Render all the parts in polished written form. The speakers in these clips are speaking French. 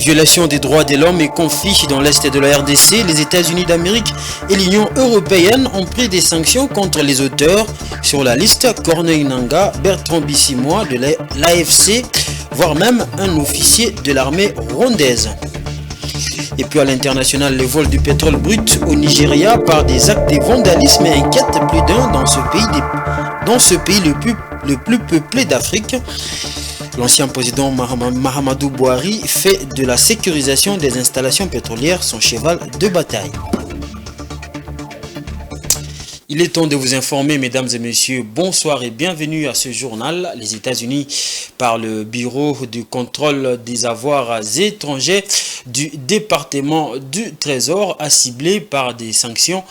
Violation des droits de l'homme et conflits dans l'Est de la RDC, les États-Unis d'Amérique et l'Union européenne ont pris des sanctions contre les auteurs sur la liste Corneille Nangaa, Bertrand Bisimwa de l'AFC, voire même un officier de l'armée rwandaise. Et puis à l'international, le vol du pétrole brut au Nigeria par des actes de vandalisme inquiète plus d'un dans ce pays le plus peuplé d'Afrique. L'ancien président Mahamadou Bouhari fait de la sécurisation des installations pétrolières son cheval de bataille. Il est temps de vous informer, mesdames et messieurs, bonsoir et bienvenue à ce journal. Les États-Unis, par le Bureau du contrôle des avoirs étrangers du département du Trésor, a ciblé par des sanctions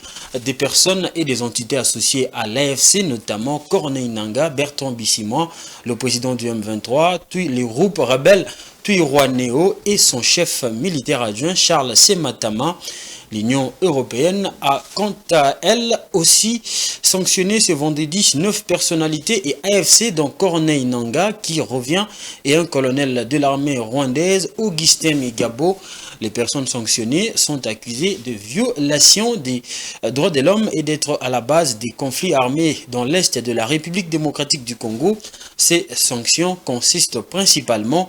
des personnes et des entités associées à l'AFC, notamment Corneille Nangaa, Bertrand Bisimwa, le président du M23, puis les groupes rebelles Twirwaneho et son chef militaire adjoint Charles Sematama. L'Union européenne a quant à elle aussi sanctionné ce vendredi 9 personnalités et AFC dont Corneille Nangaa qui revient et un colonel de l'armée rwandaise Augustin Migabo. Les personnes sanctionnées sont accusées de violation des droits de l'homme et d'être à la base des conflits armés dans l'Est de la République démocratique du Congo. Ces sanctions consistent principalement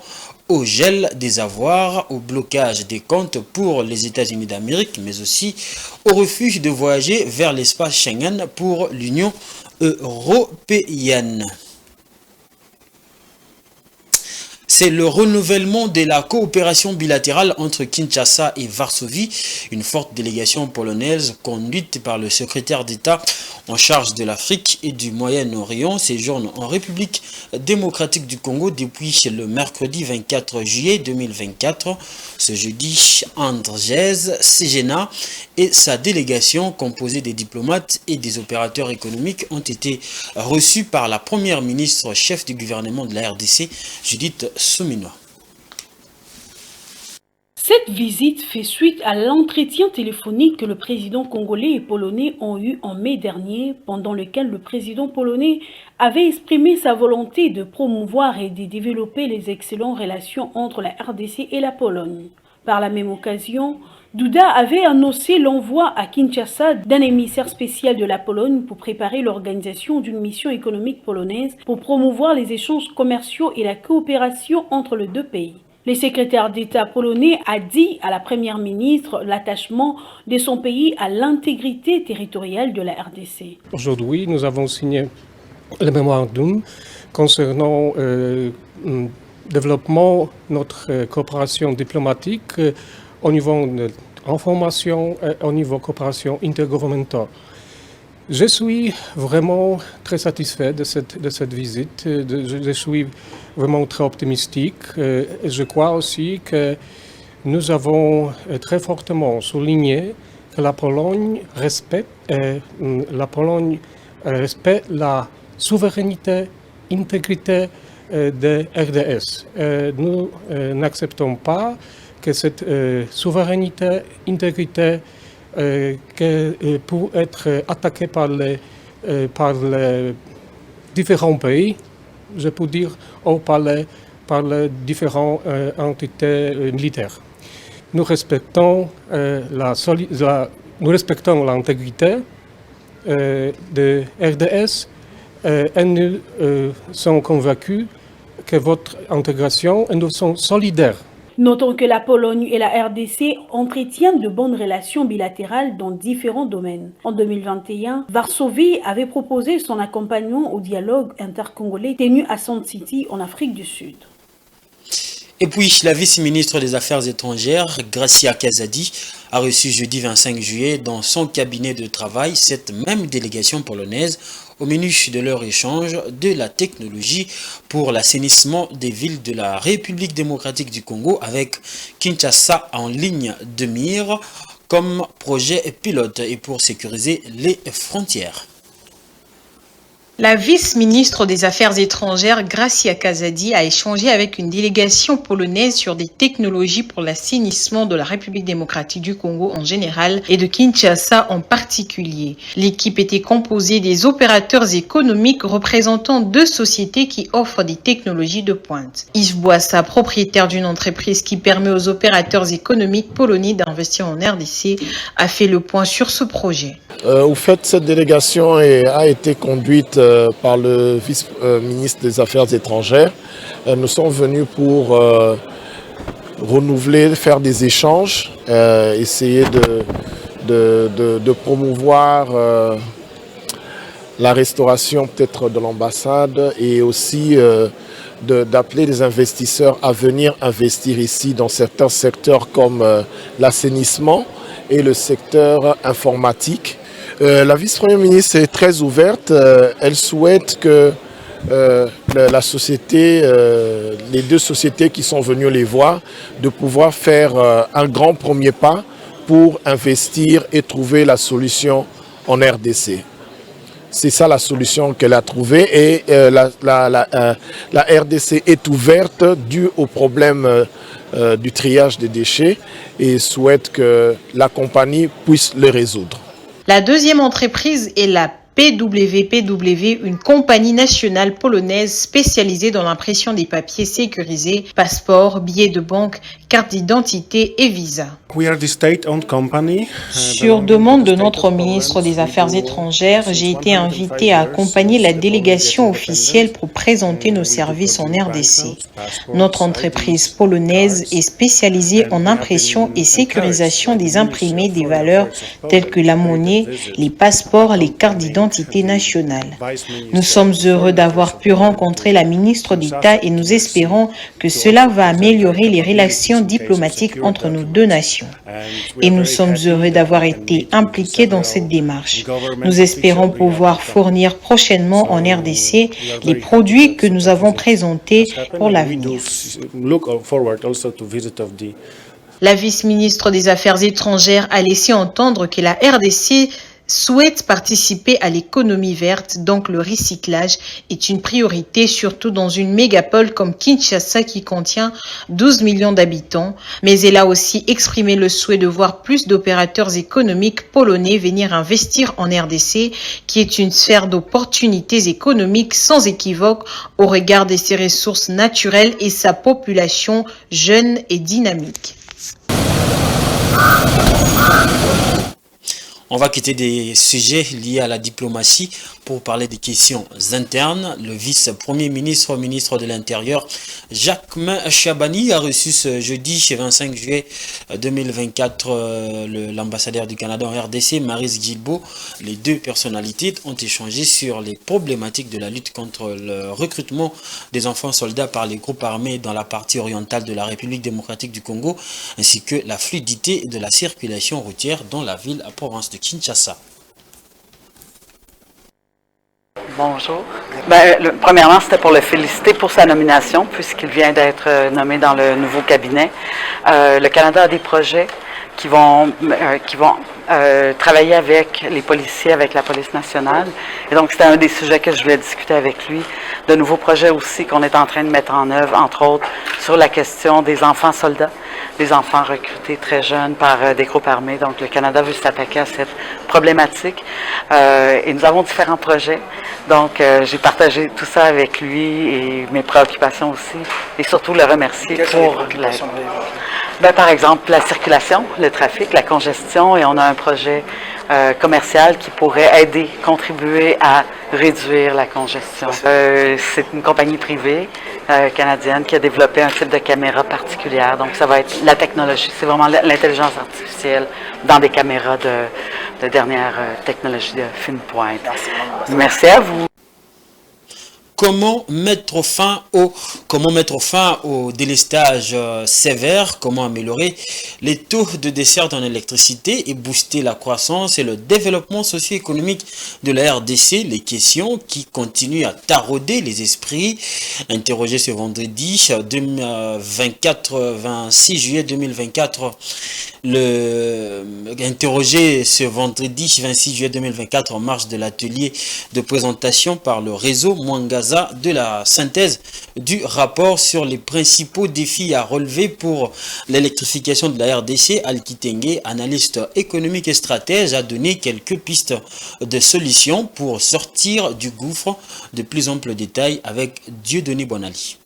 au gel des avoirs, au blocage des comptes pour les États-Unis d'Amérique, mais aussi au refus de voyager vers l'espace Schengen pour l'Union européenne. C'est le renouvellement de la coopération bilatérale entre Kinshasa et Varsovie. Une forte délégation polonaise conduite par le secrétaire d'État en charge de l'Afrique et du Moyen-Orient séjourne en République démocratique du Congo depuis le mercredi 24 juillet 2024. Ce jeudi, Andrzej Segena et sa délégation composée des diplomates et des opérateurs économiques ont été reçus par la première ministre chef du gouvernement de la RDC, Judith Suminwa. Cette visite fait suite à l'entretien téléphonique que le président congolais et polonais ont eu en mai dernier, pendant lequel le président polonais avait exprimé sa volonté de promouvoir et de développer les excellentes relations entre la RDC et la Pologne. Par la même occasion, Duda avait annoncé l'envoi à Kinshasa d'un émissaire spécial de la Pologne pour préparer l'organisation d'une mission économique polonaise pour promouvoir les échanges commerciaux et la coopération entre les deux pays. Le secrétaire d'État polonais a dit à la première ministre l'attachement de son pays à l'intégrité territoriale de la RDC. Aujourd'hui, nous avons signé le mémorandum concernant développement de notre coopération diplomatique au niveau de l'information et au niveau de coopération intergouvernementale. Je suis vraiment très satisfait de cette visite. Je suis vraiment très optimistique. Et je crois aussi que nous avons très fortement souligné que la Pologne respecte la souveraineté, l'intégrité de RDS. Nous n'acceptons pas que cette souveraineté, intégrité pour être attaquée par les différents pays, je peux dire, ou par les différentes entités militaires. Nous respectons l'intégrité de RDS et nous sommes convaincus que votre intégration, et nous sommes solidaires. Notons que la Pologne et la RDC entretiennent de bonnes relations bilatérales dans différents domaines. En 2021, Varsovie avait proposé son accompagnement au dialogue intercongolais tenu à Sand City en Afrique du Sud. Et puis, la vice-ministre des Affaires étrangères, Gracia Kazadi, a reçu jeudi 25 juillet dans son cabinet de travail cette même délégation polonaise au menu de leur échange de la technologie pour l'assainissement des villes de la République démocratique du Congo avec Kinshasa en ligne de mire comme projet pilote et pour sécuriser les frontières. La vice-ministre des Affaires étrangères, Gracia Kazadi, a échangé avec une délégation polonaise sur des technologies pour l'assainissement de la République démocratique du Congo en général et de Kinshasa en particulier. L'équipe était composée des opérateurs économiques représentant 2 sociétés qui offrent des technologies de pointe. Yves Boissa, propriétaire d'une entreprise qui permet aux opérateurs économiques polonais d'investir en RDC, a fait le point sur ce projet. Au fait, cette délégation a été conduite par le vice-ministre des Affaires étrangères. Nous sommes venus pour renouveler, faire des échanges, essayer de promouvoir la restauration peut-être de l'ambassade et aussi d'appeler les investisseurs à venir investir ici dans certains secteurs comme l'assainissement et le secteur informatique. La vice-première ministre est très ouverte. Elle souhaite que la société, les 2 sociétés qui sont venues les voir, de pouvoir faire un grand premier pas pour investir et trouver la solution en RDC. C'est ça la solution qu'elle a trouvée et la RDC est ouverte dû au problème du triage des déchets et souhaite que la compagnie puisse le résoudre. La deuxième entreprise est la PWPW, une compagnie nationale polonaise spécialisée dans l'impression des papiers sécurisés, passeports, billets de banque, cartes d'identité et visa. Sur demande de notre ministre des Affaires étrangères, j'ai été invité à accompagner la délégation officielle pour présenter nos services en RDC. Notre entreprise polonaise est spécialisée en impression et sécurisation des imprimés des valeurs telles que la monnaie, les passeports, les cartes d'identité nationale. Nous sommes heureux d'avoir pu rencontrer la ministre d'État et nous espérons que cela va améliorer les relations diplomatiques entre nos 2 nations. Et nous sommes heureux d'avoir été impliqués dans cette démarche. Nous espérons pouvoir fournir prochainement en RDC les produits que nous avons présentés pour l'avenir. La vice-ministre des Affaires étrangères a laissé entendre que la RDC souhaite participer à l'économie verte, donc le recyclage est une priorité, surtout dans une mégapole comme Kinshasa qui contient 12 millions d'habitants, mais elle a aussi exprimé le souhait de voir plus d'opérateurs économiques polonais venir investir en RDC, qui est une sphère d'opportunités économiques sans équivoque au regard de ses ressources naturelles et sa population jeune et dynamique. On va quitter des sujets liés à la diplomatie pour parler des questions internes. Le vice-premier ministre, ministre de l'Intérieur, Jacquemain Chabani, a reçu ce jeudi, 25 juillet 2024, l'ambassadeur du Canada en RDC, Maryse Guilbeault. Les 2 personnalités ont échangé sur les problématiques de la lutte contre le recrutement des enfants soldats par les groupes armés dans la partie orientale de la République démocratique du Congo, ainsi que la fluidité de la circulation routière dans la ville à province de Kinshasa. Bonjour. Premièrement, c'était pour le féliciter pour sa nomination, puisqu'il vient d'être nommé dans le nouveau cabinet. Le Canada a des projets qui vont travailler avec les policiers, avec la police nationale. Et donc, c'était un des sujets que je voulais discuter avec lui. De nouveaux projets aussi qu'on est en train de mettre en œuvre, entre autres, sur la question des enfants soldats, des enfants recrutés très jeunes par des groupes armés. Donc, le Canada veut s'attaquer à cette problématique. Et nous avons différents projets. Donc, j'ai partagé tout ça avec lui et mes préoccupations aussi. Et surtout, le remercier pour par exemple, la circulation, le trafic, la congestion. Et on a un projet commercial qui pourrait aider, contribuer à réduire la congestion. C'est une compagnie privée canadienne qui a développé un type de caméra particulière. Donc, ça va être la technologie. C'est vraiment l'intelligence artificielle dans des caméras de dernière technologie de fine pointe. Merci à vous. comment mettre fin au délestage sévère, comment améliorer les taux de desserte en électricité et booster la croissance et le développement socio-économique de la RDC, les questions qui continuent à tarauder les esprits. Interrogé ce vendredi 26 juillet 2024, interrogé ce vendredi 26 juillet 2024 en marge de l'atelier de présentation par le réseau Mwangaza de la synthèse du rapport sur les principaux défis à relever pour l'électrification de la RDC, Alkitenge, analyste économique et stratège, a donné quelques pistes de solutions pour sortir du gouffre. De plus amples détails avec Dieudonné Bonali.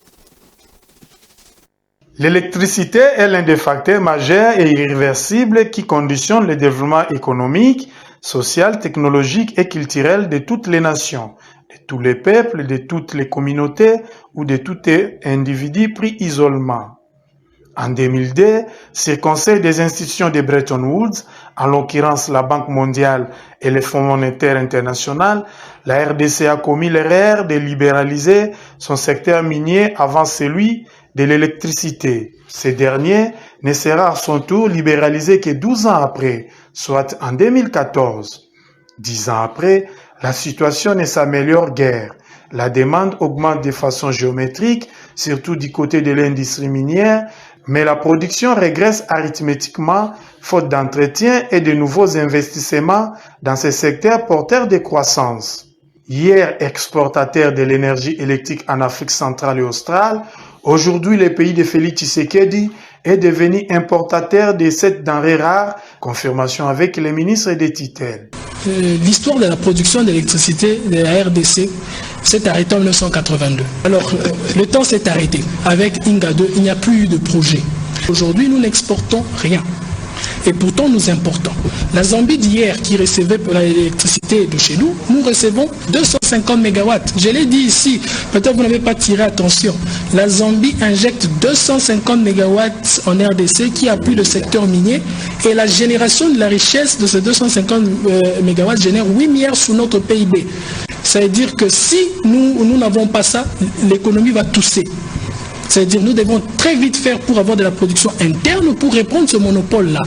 L'électricité est l'un des facteurs majeurs et irréversibles qui conditionnent le développement économique, social, technologique et culturel de toutes les nations, de tous les peuples, de toutes les communautés ou de tout individu pris isolement. En 2002, ce Conseil des institutions de Bretton Woods, en l'occurrence la Banque mondiale et le Fonds monétaire international, la RDC a commis l'erreur de libéraliser son secteur minier avant celui de l'électricité. Ce dernier ne sera à son tour libéralisé que 12 ans après, soit en 2014. 10 ans après, la situation ne s'améliore guère. La demande augmente de façon géométrique, surtout du côté de l'industrie minière, mais la production régresse arithmétiquement, faute d'entretien et de nouveaux investissements dans ce secteur porteur de croissance. Hier exportateur de l'énergie électrique en Afrique centrale et australe, aujourd'hui le pays de Félix Tshisekedi est devenu importateur de cette denrée rare, confirmation avec le ministre des tutelles. L'histoire de la production d'électricité de la RDC s'est arrêtée en 1982. Alors, le temps s'est arrêté. Avec Inga 2, il n'y a plus eu de projet. Aujourd'hui, nous n'exportons rien. Et pourtant, nous importons. La Zambie d'hier, qui recevait l'électricité de chez nous, nous recevons 250 MW. Je l'ai dit ici, peut-être vous n'avez pas tiré attention. La Zambie injecte 250 MW en RDC qui appuie le secteur minier et la génération de la richesse de ces 250 MW génère 8 milliards sous notre PIB. Ça veut dire que si nous n'avons pas ça, l'économie va tousser. C'est-à-dire que nous devons très vite faire pour avoir de la production interne pour répondre à ce monopole-là.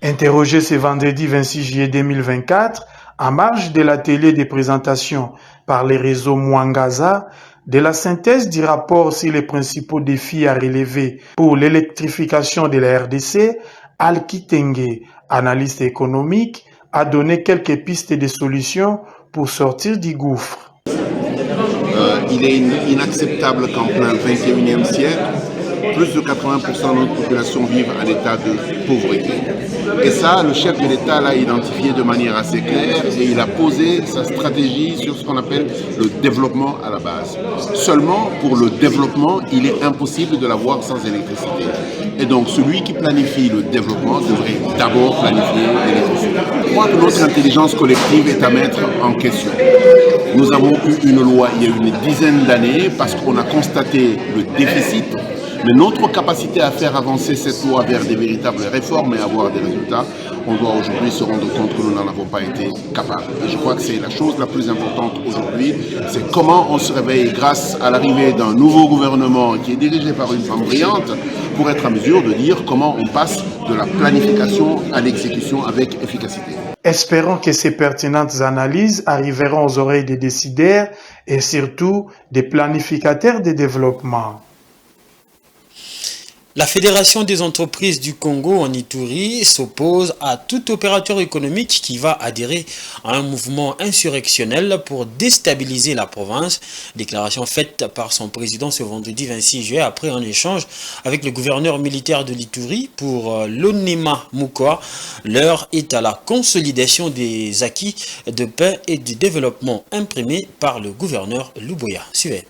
Interrogé ce vendredi 26 juillet 2024, en marge de l'atelier de présentation par les réseaux Mwangaza, de la synthèse du rapport sur les principaux défis à relever pour l'électrification de la RDC, Alkitenge, analyste économique, a donné quelques pistes de solutions pour sortir du gouffre. Il est inacceptable qu'en plein 21e siècle, plus de 80% de notre population vive en état de pauvreté. Et ça, le chef de l'État l'a identifié de manière assez claire et il a posé sa stratégie sur ce qu'on appelle le développement à la base. Seulement, pour le développement, il est impossible de l'avoir sans électricité. Et donc, celui qui planifie le développement devrait d'abord planifier l'électricité. Je crois que notre intelligence collective est à mettre en question. Nous avons eu une loi il y a une dizaine d'années parce qu'on a constaté le déficit. Mais notre capacité à faire avancer cette loi vers des véritables réformes et avoir des résultats, on doit aujourd'hui se rendre compte que nous n'en avons pas été capables. Et je crois que c'est la chose la plus importante aujourd'hui, c'est comment on se réveille grâce à l'arrivée d'un nouveau gouvernement qui est dirigé par une femme brillante pour être en mesure de dire comment on passe de la planification à l'exécution avec efficacité. Espérons que ces pertinentes analyses arriveront aux oreilles des décideurs et surtout des planificateurs de développement. La Fédération des entreprises du Congo en Ituri s'oppose à tout opérateur économique qui va adhérer à un mouvement insurrectionnel pour déstabiliser la province. Déclaration faite par son président ce vendredi 26 juillet après un échange avec le gouverneur militaire de l'Ituri. Pour Lonema Moukoa, l'heure est à la consolidation des acquis de paix et du développement imprimés par le gouverneur Luboya. Suivez.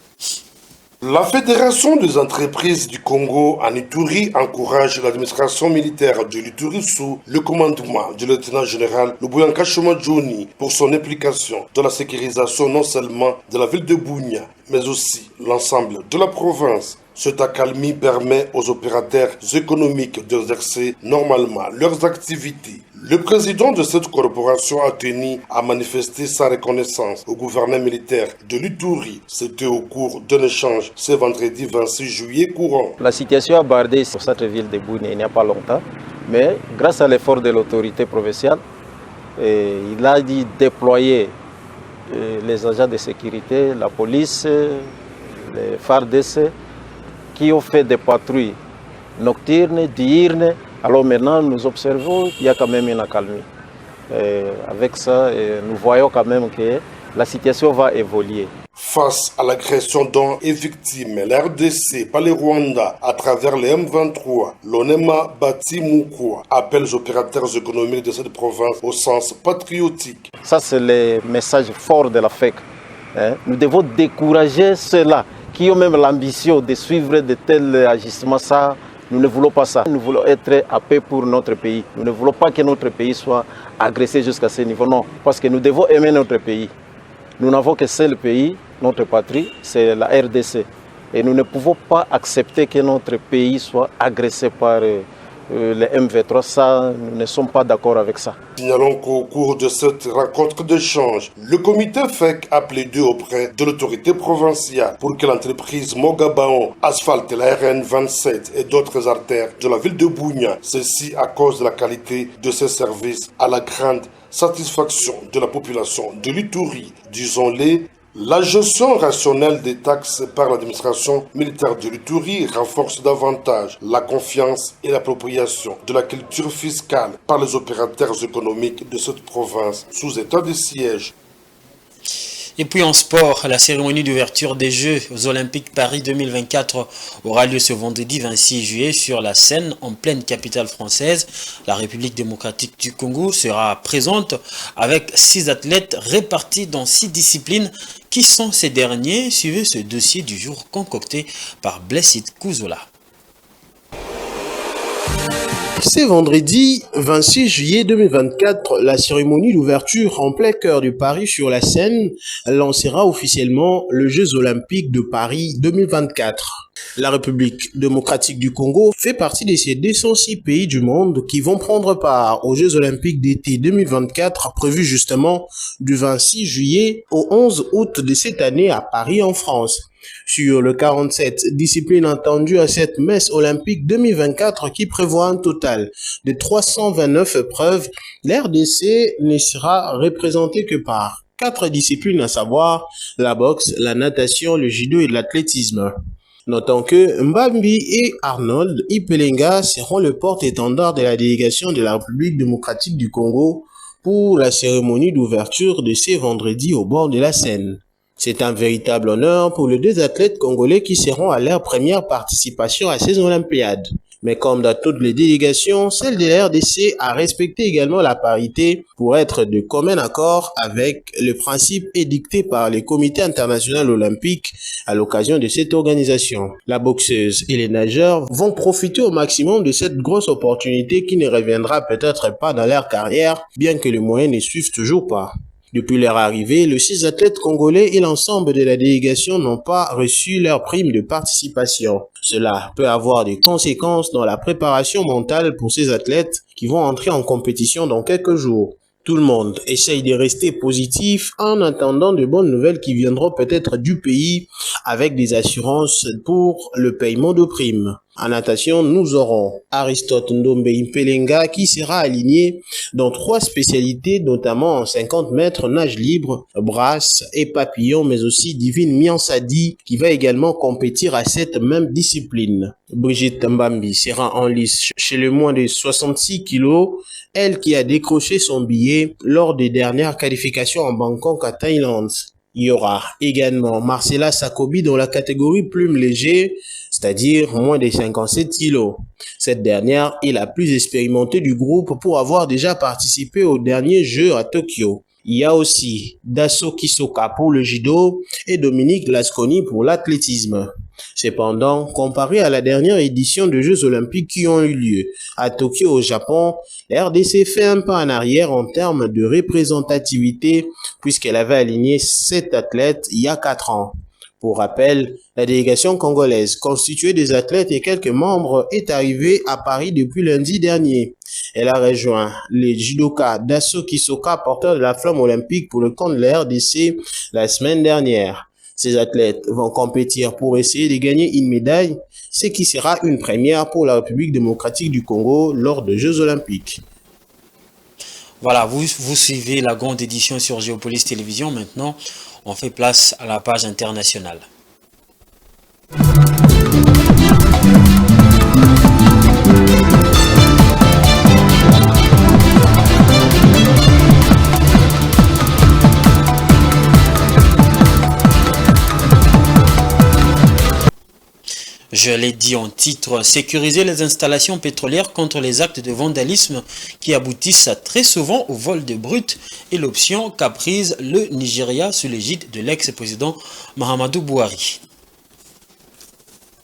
La Fédération des entreprises du Congo en Ituri encourage l'administration militaire de l'Ituri sous le commandement du lieutenant-général Luboya Nkashoma Johnny pour son implication dans la sécurisation non seulement de la ville de Bunia, mais aussi l'ensemble de la province. Cette accalmie permet aux opérateurs économiques d'exercer normalement leurs activités. Le président de cette corporation a tenu à manifester sa reconnaissance au gouverneur militaire de l'Ituri. C'était au cours d'un échange ce vendredi 26 juillet courant. La situation a bardé sur cette ville de Bunia il n'y a pas longtemps, mais grâce à l'effort de l'autorité provinciale, il a dit déployer les agents de sécurité, la police, les FARDC, qui ont fait des patrouilles nocturnes, diurnes. Alors maintenant, nous observons qu'il y a quand même une accalmie. Avec ça, nous voyons quand même que la situation va évoluer. Face à l'agression dont est victime la RDC par le Rwanda à travers les M23, l'ONEMA Bati Mukwa appelle les opérateurs économiques de cette province au sens patriotique. Ça, c'est le message fort de la FEC. Nous devons décourager ceux-là qui ont même l'ambition de suivre de tels agissements. Ça, nous ne voulons pas ça. Nous voulons être à paix pour notre pays. Nous ne voulons pas que notre pays soit agressé jusqu'à ce niveau. Non, parce que nous devons aimer notre pays. Nous n'avons que seul pays, notre patrie, c'est la RDC. Et nous ne pouvons pas accepter que notre pays soit agressé par les M23. Ça, nous ne sommes pas d'accord avec ça. Signalons qu'au cours de cette rencontre d'échange, le comité FEC a plaidé auprès de l'autorité provinciale pour que l'entreprise Mogabaon asphalte la RN 27 et d'autres artères de la ville de Bunia. Ceci à cause de la qualité de ses services à la grande satisfaction de la population de l'Ituri. Disons-le, la gestion rationnelle des taxes par l'administration militaire de l'Ituri renforce davantage la confiance et l'appropriation de la culture fiscale par les opérateurs économiques de cette province sous état de siège. Et puis en sport, la cérémonie d'ouverture des Jeux Olympiques Paris 2024 aura lieu ce vendredi 26 juillet sur la scène en pleine capitale française. La République démocratique du Congo sera présente avec 6 athlètes répartis dans 6 disciplines. Qui sont ces derniers? Suivez ce dossier du jour concocté par Blessed Kouzola. C'est vendredi 26 juillet 2024, la cérémonie d'ouverture en plein cœur de Paris sur la Seine lancera officiellement les Jeux Olympiques de Paris 2024. La République démocratique du Congo fait partie de ces 206 pays du monde qui vont prendre part aux Jeux Olympiques d'été 2024 prévus justement du 26 juillet au 11 août de cette année à Paris en France. Sur le 47 disciplines attendues à cette messe olympique 2024 qui prévoit un total de 329 épreuves, l'RDC ne sera représentée que par 4 disciplines, à savoir la boxe, la natation, le judo et l'athlétisme. Notons que Mbambi et Arnold Ipelenga seront le porte-étendard de la délégation de la République démocratique du Congo pour la cérémonie d'ouverture de ce vendredi au bord de la Seine. C'est un véritable honneur pour les 2 athlètes congolais qui seront à leur première participation à ces Olympiades. Mais comme dans toutes les délégations, celle de la RDC a respecté également la parité pour être de commun accord avec le principe édicté par le Comité international olympique à l'occasion de cette organisation. La boxeuse et les nageurs vont profiter au maximum de cette grosse opportunité qui ne reviendra peut-être pas dans leur carrière, bien que les moyens ne suivent toujours pas. Depuis leur arrivée, les 6 athlètes congolais et l'ensemble de la délégation n'ont pas reçu leur prime de participation. Cela peut avoir des conséquences dans la préparation mentale pour ces athlètes qui vont entrer en compétition dans quelques jours. Tout le monde essaye de rester positif en attendant de bonnes nouvelles qui viendront peut-être du pays avec des assurances pour le paiement de primes. En natation, nous aurons Aristote Ndombe Impelenga qui sera aligné dans 3 spécialités, notamment en 50 mètres nage libre, brasse et papillon, mais aussi Divine Miansadi qui va également compétir à cette même discipline. Brigitte Mbambi sera en lice chez le moins de 66 kilos, elle qui a décroché son billet lors des dernières qualifications en Bangkok à Thaïlande. Il y aura également Marcella Sakobi dans la catégorie plume léger, c'est-à-dire moins de 57 kilos. Cette dernière est la plus expérimentée du groupe pour avoir déjà participé aux derniers Jeux à Tokyo. Il y a aussi Dasso Kisoka pour le judo et Dominique Lasconi pour l'athlétisme. Cependant, comparé à la dernière édition des Jeux Olympiques qui ont eu lieu à Tokyo au Japon, la RDC fait un pas en arrière en termes de représentativité puisqu'elle avait aligné 7 athlètes il y a 4 ans. Pour rappel, la délégation congolaise, constituée des athlètes et quelques membres, est arrivée à Paris depuis lundi dernier. Elle a rejoint les judokas Dasso Kisoka, porteurs de la flamme olympique pour le compte de la RDC la semaine dernière. Ces athlètes vont compétir pour essayer de gagner une médaille, ce qui sera une première pour la République démocratique du Congo lors des Jeux olympiques. Voilà, vous suivez la grande édition sur Géopolis Télévision. Maintenant, on fait place à la page internationale. Je l'ai dit en titre, sécuriser les installations pétrolières contre les actes de vandalisme qui aboutissent très souvent au vol de brut est l'option qu'a prise le Nigeria sous l'égide de l'ex-président Muhammadu Buhari.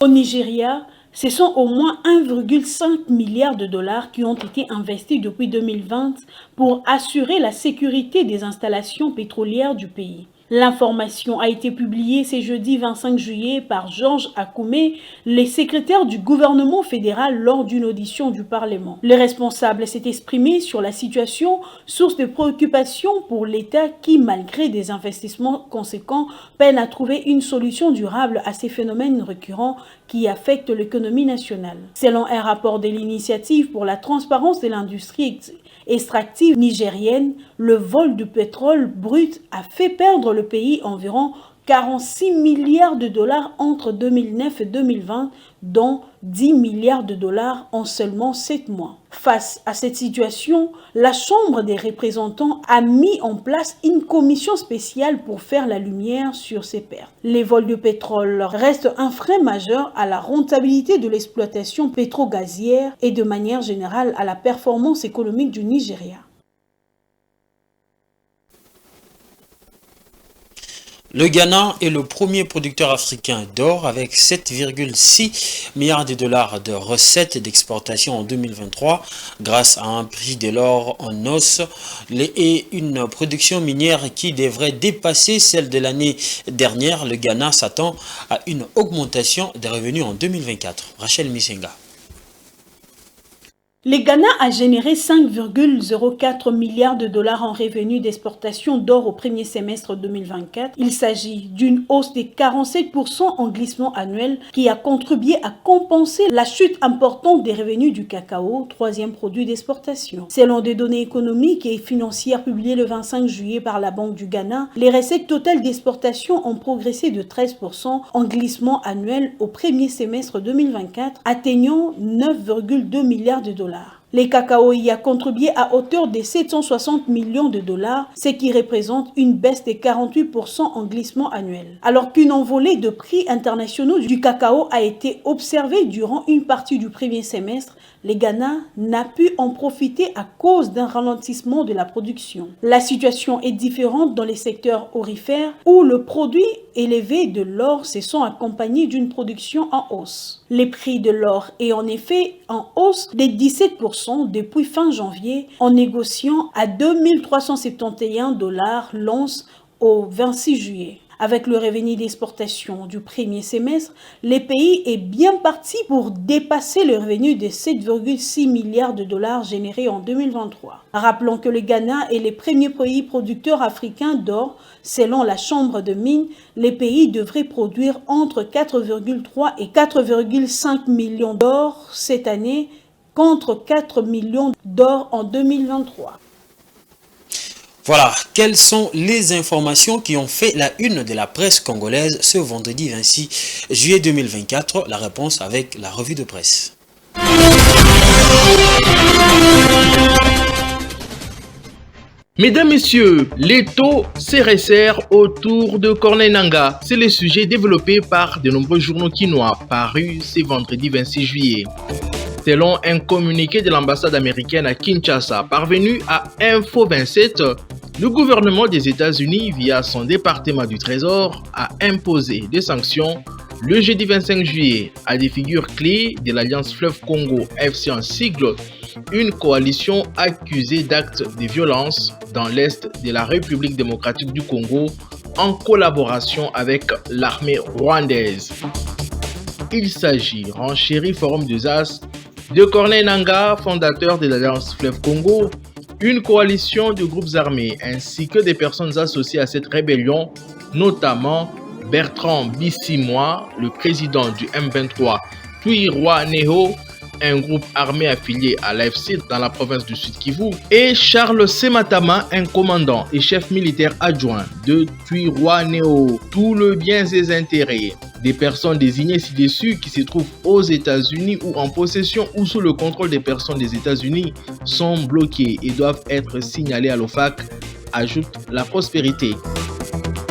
Au Nigeria, ce sont au moins 1,5 milliard de dollars qui ont été investis depuis 2020 pour assurer la sécurité des installations pétrolières du pays. L'information a été publiée ce jeudi 25 juillet par Georges Akoumé, le secrétaire du gouvernement fédéral lors d'une audition du Parlement. Le responsable s'est exprimé sur la situation, source de préoccupation pour l'État qui, malgré des investissements conséquents, peine à trouver une solution durable à ces phénomènes récurrents qui affectent l'économie nationale. Selon un rapport de l'Initiative pour la transparence de l'industrie extractive nigérienne, le vol de pétrole brut a fait perdre le pays environ 46 milliards de dollars entre 2009 et 2020, dont 10 milliards de dollars en seulement 7 mois. Face à cette situation, la Chambre des représentants a mis en place une commission spéciale pour faire la lumière sur ces pertes. Les vols de pétrole restent un frein majeur à la rentabilité de l'exploitation pétro-gazière et de manière générale à la performance économique du Nigeria. Le Ghana est le premier producteur africain d'or avec 7,6 milliards de dollars de recettes d'exportation en 2023 grâce à un prix de l'or en os et une production minière qui devrait dépasser celle de l'année dernière. Le Ghana s'attend à une augmentation des revenus en 2024. Rachel Misenga. Le Ghana a généré 5,04 milliards de dollars en revenus d'exportation d'or au premier semestre 2024. Il s'agit d'une hausse de 47% en glissement annuel qui a contribué à compenser la chute importante des revenus du cacao, troisième produit d'exportation. Selon des données économiques et financières publiées le 25 juillet par la Banque du Ghana, les recettes totales d'exportation ont progressé de 13% en glissement annuel au premier semestre 2024, atteignant 9,2 milliards de dollars. Les cacao y a contribué à hauteur de 760 millions de dollars, ce qui représente une baisse de 48% en glissement annuel. Alors qu'une envolée de prix internationaux du cacao a été observée durant une partie du premier semestre, le Ghana n'a pu en profiter à cause d'un ralentissement de la production. La situation est différente dans les secteurs aurifères où le produit élevé de l'or se sont accompagnés d'une production en hausse. Les prix de l'or est en effet en hausse de 17% depuis fin janvier en négociant à 2371 $ l'once au 26 juillet. Avec le revenu d'exportation du premier semestre, le pays est bien parti pour dépasser le revenu de 7,6 milliards de dollars générés en 2023. Rappelons que le Ghana est le premier pays producteur africain d'or. Selon la Chambre de mines, les pays devraient produire entre 4,3 et 4,5 millions d'or cette année, contre 4 millions d'or en 2023. Voilà, quelles sont les informations qui ont fait la une de la presse congolaise ce vendredi 26 juillet 2024? La réponse avec la revue de presse. Mesdames, Messieurs, les taux se resserrent autour de Corneille Nangaa. C'est le sujet développé par de nombreux journaux quinois parus ce vendredi 26 juillet. Selon un communiqué de l'ambassade américaine à Kinshasa parvenu à Info 27, le gouvernement des États-Unis, via son département du Trésor, a imposé des sanctions le jeudi 25 juillet à des figures clés de l'Alliance Fleuve Congo, FC en sigle, une coalition accusée d'actes de violence dans l'est de la République démocratique du Congo en collaboration avec l'armée rwandaise. Il s'agit, renchérit Forum des As, de Corneille Nangaa, fondateur de l'Alliance Fleuve Congo, une coalition de groupes armés ainsi que des personnes associées à cette rébellion, notamment Bertrand Bisimwa, le président du M23 Twirwaneho, un groupe armé affilié à l'AFC dans la province du Sud Kivu, et Charles Sematama, un commandant et chef militaire adjoint de Twirwaneho. Tout le bien et intérêts des personnes désignées ci-dessus qui se trouvent aux États-Unis ou en possession ou sous le contrôle des personnes des États-Unis sont bloqués et doivent être signalés à l'OFAC, ajoute La Prospérité.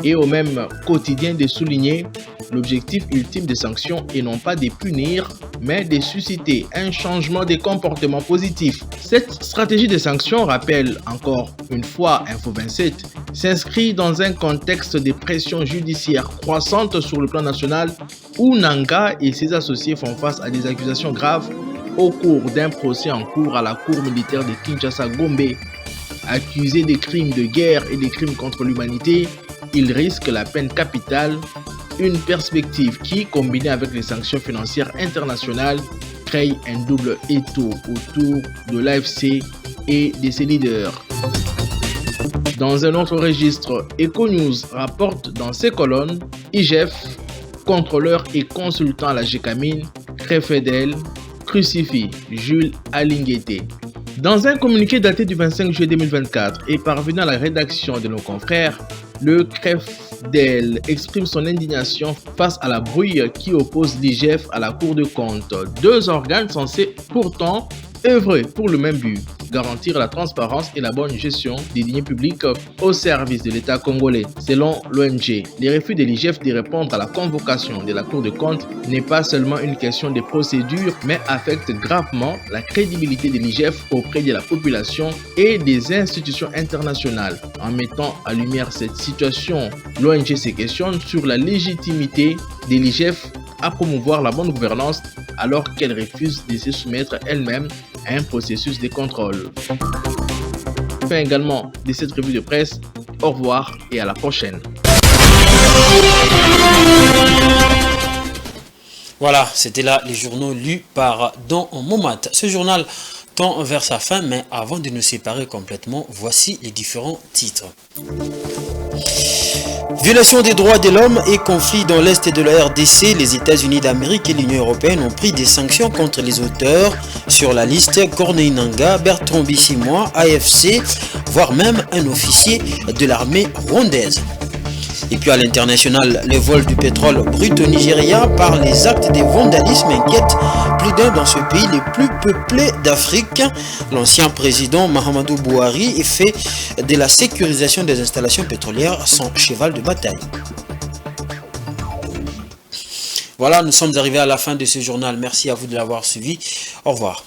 Et au même quotidien de souligner l'objectif ultime des sanctions et non pas de punir, mais de susciter un changement des comportements positifs. Cette stratégie de sanctions, rappelle encore une fois Info 27, s'inscrit dans un contexte de pression judiciaire croissante sur le plan national où Nangaa et ses associés font face à des accusations graves au cours d'un procès en cours à la cour militaire de Kinshasa-Gombe. Accusés de crimes de guerre et de crimes contre l'humanité, ils risquent la peine capitale, une perspective qui, combinée avec les sanctions financières internationales, crée un double étau autour de l'AFC et de ses leaders. Dans un autre registre, EcoNews rapporte dans ses colonnes, IGF, contrôleur et consultant à la GECAMIN, Crefedel, crucifie Jules Alingueté. Dans un communiqué daté du 25 juillet 2024 et parvenu à la rédaction de nos confrères, le CREFDEL exprime son indignation face à la brouille qui oppose l'IGF à la Cour de compte, deux organes censés pourtant œuvrer pour le même but, garantir la transparence et la bonne gestion des deniers publics au service de l'État congolais. Selon l'ONG, les refus de l'IGF de répondre à la convocation de la Cour de compte n'est pas seulement une question de procédure, mais affecte gravement la crédibilité de l'IGF auprès de la population et des institutions internationales. En mettant à lumière cette situation, l'ONG se questionne sur la légitimité de l'IGF à promouvoir la bonne gouvernance alors qu'elle refuse de se soumettre elle-même à un processus de contrôle. Fin également de cette revue de presse. Au revoir et à la prochaine. Voilà, c'était là les journaux lus par Don Momat. Ce journal tend vers sa fin, mais avant de nous séparer complètement, voici les différents titres. Violation des droits de l'homme et conflit dans l'Est de la RDC, les États-Unis d'Amérique et l'Union européenne ont pris des sanctions contre les auteurs sur la liste Corneille Nangaa, Bertrand Bisimwa, AFC, voire même un officier de l'armée rwandaise. Et puis à l'international, le vol du pétrole brut au Nigeria par les actes de vandalisme inquiètent plus d'un dans ce pays le plus peuplé d'Afrique. L'ancien président Mahamadou Bouhari fait de la sécurisation des installations pétrolières son cheval de bataille. Voilà, nous sommes arrivés à la fin de ce journal. Merci à vous de l'avoir suivi. Au revoir.